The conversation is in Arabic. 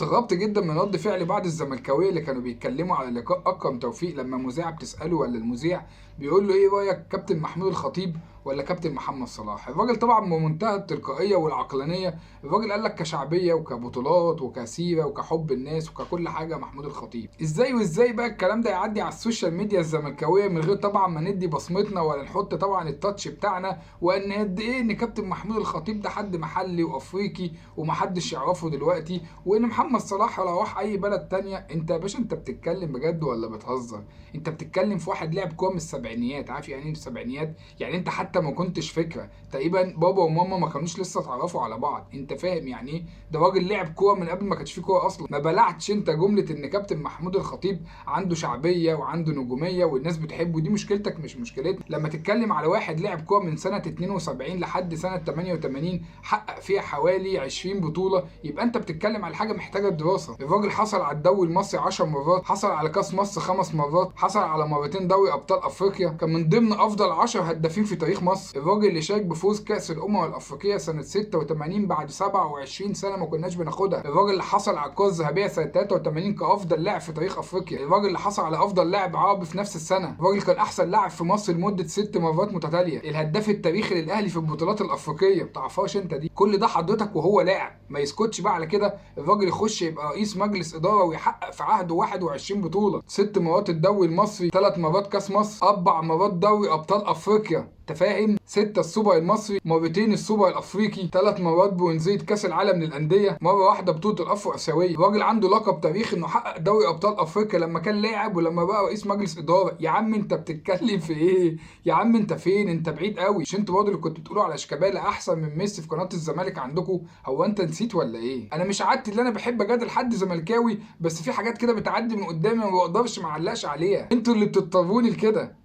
استغربت جدا من رد فعل بعض الزملكاويه اللي كانوا بيتكلموا على لقاء اكرم توفيق لما مذيعه بتساله ولا المذيع بيقول له ايه رايك كابتن محمود الخطيب ولا كابتن محمد صلاح. الراجل طبعا بمنتهى التلقائيه والعقلانيه الراجل قال لك كشعبيه وكبطولات وكسيره وكحب الناس وككل حاجه محمود الخطيب. ازاي وازاي بقى الكلام ده يعدي على السوشيال ميديا الزملكاويه من غير طبعا ما ندي بصمتنا ولا نحط طبعا التاتش بتاعنا، وان قد ايه ان كابتن محمود الخطيب ده حد محلي وافريقي ومحدش يعرفه دلوقتي، وان محمد صلاح لو راح اي بلد تانية. انت يا باشا انت بتتكلم بجد ولا بتهزر؟ انت بتتكلم في واحد لعب كوره من السبعينيات. عارف يعني ايه السبعينيات؟ يعني انت حتى ما كنتش فكره تقريبا، بابا وماما ما كانوش لسه اتعرفوا على بعض. انت فاهم يعني ايه؟ ده راجل لعب كوره من قبل ما كانش فيه كوره اصلا. ما بلعتش انت جمله ان كابتن محمود الخطيب عنده شعبيه وعنده نجوميه والناس بتحبه. دي مشكلتك مش مشكلتنا. لما تتكلم على واحد لعب كوره من سنه 72 لحد سنه 88 حقق فيها حوالي 20 بطوله، يبقى انت بتتكلم على حاجه محتاجه دراسه. الراجل حصل على الدوري المصري 10 مرات، حصل على كاس مصر 5 مرات، حصل على مرتين دوري ابطال افريقيا، كان من ضمن افضل 10 هدافين في تاريخ مصر. الراجل اللي شارك بفوز كاس الامم الافريقيه سنه 86 بعد 27 سنه ما كناش بناخدها. الراجل اللي حصل على الكره الذهبيه سنه 83 كافضل لاعب في تاريخ افريقيا. الراجل اللي حصل على افضل لاعب عربي في نفس السنه. الراجل كان احسن لاعب في مصر لمده 6 مرات متتاليه. الهداف التاريخي للاهلي في البطولات الافريقيه. ما تعرفهاش انت دي؟ كل ده حضرتك وهو لاعب. ما يسكتش بقى على كده، الراجل يخش يبقى رئيس مجلس اداره ويحقق في عهده 21 بطوله، 6 مرات الدوري المصري، 3 مرات كاس مصر، 4 مرات دوري ابطال افريقيا. انت فاهم؟ 6 السوبر المصري، مرتين السوبر الافريقي، 3 مرات برونزيه كاس العالم للانديه، مره واحده بطوله الافرو اسيويه. الراجل عنده لقب تاريخي انه حقق دوري ابطال افريقيا لما كان لاعب ولما بقى رئيس مجلس اداره. يا عم انت بتتكلم في ايه؟ يا عم انت فين؟ انت بعيد قوي. مش انتوا برضه اللي كنتوا بتقولوا على شيكابالا احسن من ميسي في قناه الزمالك عندكم؟ هو انت نسيت ولا ايه؟ انا مش عادتي اللي انا بحب اجادل حد زملكاوي، بس في حاجات كده بتعدي من قدامي ما بقدرش ما اعلقش عليها. انتوا اللي بتضطروني لكده.